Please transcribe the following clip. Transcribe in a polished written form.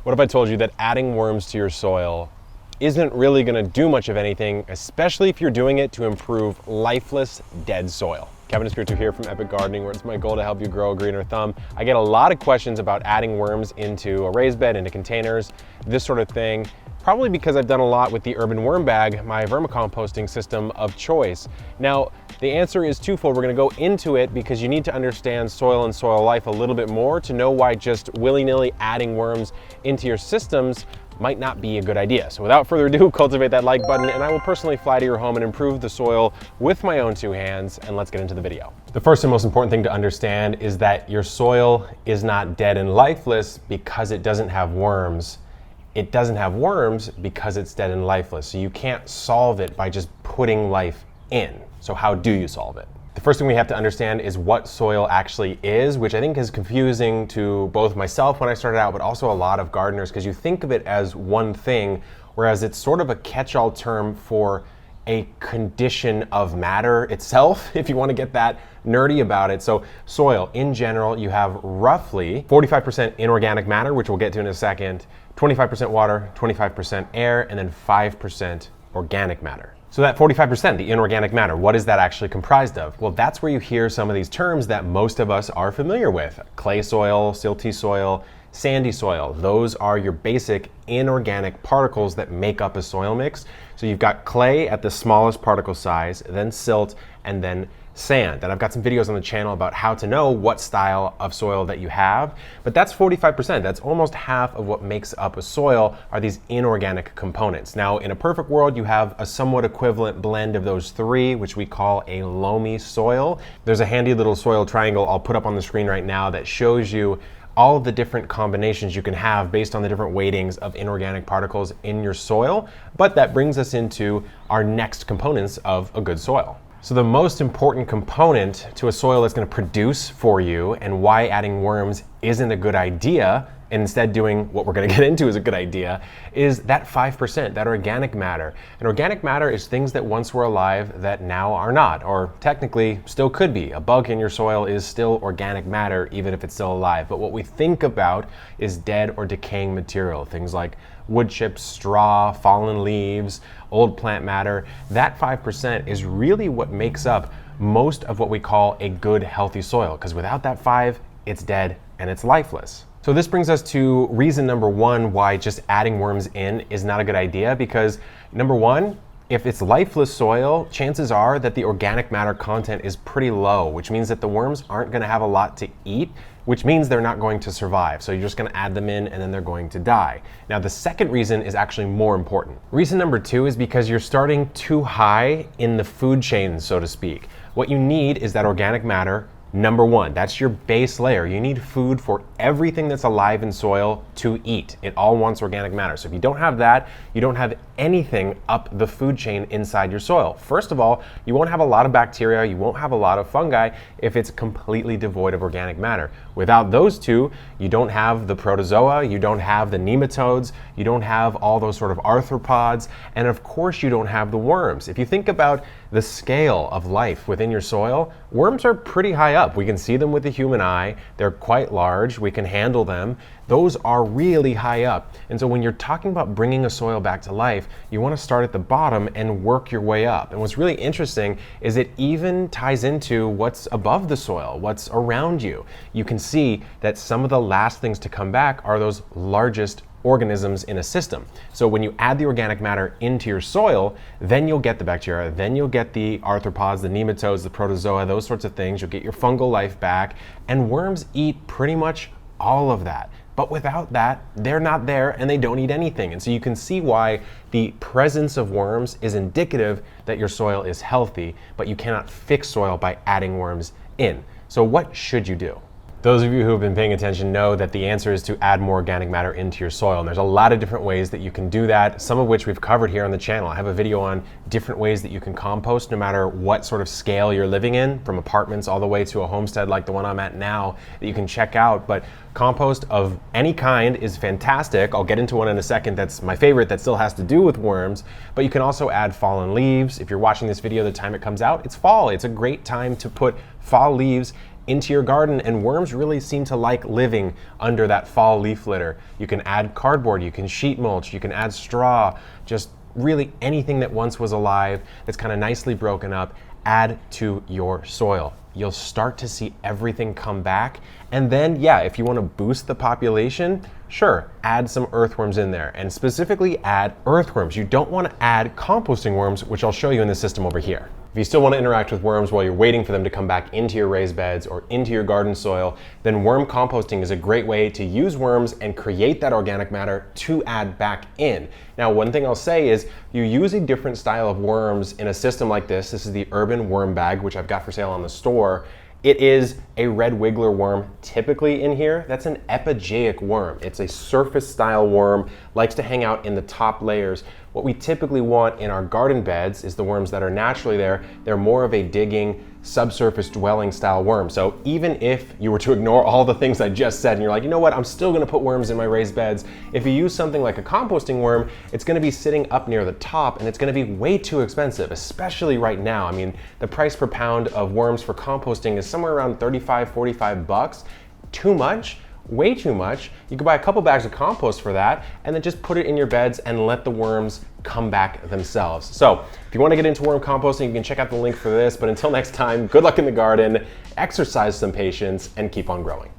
What if I told you that adding worms to your soil isn't really going to do much of anything, especially if you're doing it to improve lifeless, dead soil? Kevin Espiritu here from Epic Gardening, where it's my goal to help you grow a greener thumb. I get a lot of questions about adding worms into a raised bed, into containers, this sort of thing. Probably because I've done a lot with the Urban Worm Bag, my vermicomposting system of choice. Now, the answer is twofold. We're gonna go into it because you need to understand soil and soil life a little bit more to know why just willy-nilly adding worms into your systems might not be a good idea. So without further ado, cultivate that like button and I will personally fly to your home and improve the soil with my own two hands, and let's get into the video. The first and most important thing to understand is that your soil is not dead and lifeless because it doesn't have worms. It doesn't have worms because it's dead and lifeless. So you can't solve it by just putting life in. So how do you solve it? The first thing we have to understand is what soil actually is, which I think is confusing to both myself when I started out, but also a lot of gardeners, because you think of it as one thing, whereas it's sort of a catch-all term for a condition of matter itself, if you want to get that nerdy about it. So soil, in general, you have roughly 45% inorganic matter, which we'll get to in a second, 25% water, 25% air, and then 5% organic matter. So that 45%, the inorganic matter, what is that actually comprised of? Well, that's where you hear some of these terms that most of us are familiar with. Clay soil, silty soil, sandy soil. Those are your basic inorganic particles that make up a soil mix. So you've got clay at the smallest particle size, then silt, and then sand. And I've got some videos on the channel about how to know what style of soil that you have, but that's 45%. That's almost half of what makes up a soil are these inorganic components. Now, in a perfect world, you have a somewhat equivalent blend of those three, which we call a loamy soil. There's a handy little soil triangle I'll put up on the screen right now that shows you all of the different combinations you can have based on the different weightings of inorganic particles in your soil. But that brings us into our next components of a good soil. So the most important component to a soil that's going to produce for you, and why adding worms isn't a good idea, and instead doing what we're going to get into is a good idea, is that 5%, that organic matter. And organic matter is things that once were alive that now are not, or technically still could be. A bug in your soil is still organic matter even if it's still alive. But what we think about is dead or decaying material, things like wood chips, straw, fallen leaves, old plant matter. That 5% is really what makes up most of what we call a good, healthy soil, because without that 5, it's dead and it's lifeless. So this brings us to reason number one why just adding worms in is not a good idea, because number one, if it's lifeless soil, chances are that the organic matter content is pretty low, which means that the worms aren't going to have a lot to eat, which means they're not going to survive. So you're just going to add them in and then they're going to die. Now, the second reason is actually more important. Reason number two is because you're starting too high in the food chain, so to speak. What you need is that organic matter. Number one, that's your base layer. You need food for everything that's alive in soil to eat. It all wants organic matter. So if you don't have that, you don't have anything up the food chain inside your soil. First of all, you won't have a lot of bacteria, you won't have a lot of fungi if it's completely devoid of organic matter. Without those two, you don't have the protozoa, you don't have the nematodes, you don't have all those sort of arthropods, and of course you don't have the worms. If you think about the scale of life within your soil, worms are pretty high up. We can see them with the human eye. They're quite large. We can handle them. Those are really high up. And so when you're talking about bringing a soil back to life, you want to start at the bottom and work your way up. And what's really interesting is it even ties into what's above the soil, what's around you. You can see that some of the last things to come back are those largest organisms in a system. So when you add the organic matter into your soil, then you'll get the bacteria, then you'll get the arthropods, the nematodes, the protozoa, those sorts of things. You'll get your fungal life back, and worms eat pretty much all of that. But without that, they're not there and they don't eat anything. And so you can see why the presence of worms is indicative that your soil is healthy, but you cannot fix soil by adding worms in. So what should you do? Those of you who have been paying attention know that the answer is to add more organic matter into your soil. And there's a lot of different ways that you can do that, some of which we've covered here on the channel. I have a video on different ways that you can compost no matter what sort of scale you're living in, from apartments all the way to a homestead like the one I'm at now, that you can check out. But compost of any kind is fantastic. I'll get into one in a second that's my favorite that still has to do with worms, but you can also add fallen leaves. If you're watching this video the time it comes out, it's fall. It's a great time to put fall leaves into your garden, and worms really seem to like living under that fall leaf litter. You can add cardboard, you can sheet mulch, you can add straw, just really anything that once was alive that's kind of nicely broken up, add to your soil. You'll start to see everything come back. And then, yeah, if you want to boost the population, sure, add some earthworms in there, and specifically add earthworms. You don't want to add composting worms, which I'll show you in the system over here. If you still want to interact with worms while you're waiting for them to come back into your raised beds or into your garden soil, then worm composting is a great way to use worms and create that organic matter to add back in. Now, one thing I'll say is you use a different style of worms in a system like this. This is the Urban Worm Bag, which I've got for sale on the store. It is a red wiggler worm typically in here. That's an epigeic worm. It's a surface style worm, likes to hang out in the top layers. What we typically want in our garden beds is the worms that are naturally there. They're more of a digging, subsurface dwelling style worm. So even if you were to ignore all the things I just said and you're like, you know what, I'm still gonna put worms in my raised beds, if you use something like a composting worm, it's gonna be sitting up near the top and it's gonna be way too expensive, especially right now. I mean, the price per pound of worms for composting is somewhere around 35, 45 bucks. Too much? Way too much. You could buy a couple bags of compost for that and then just put it in your beds and let the worms come back themselves. So if you want to get into worm composting, you can check out the link for this. But until next time, good luck in the garden, exercise some patience, and keep on growing.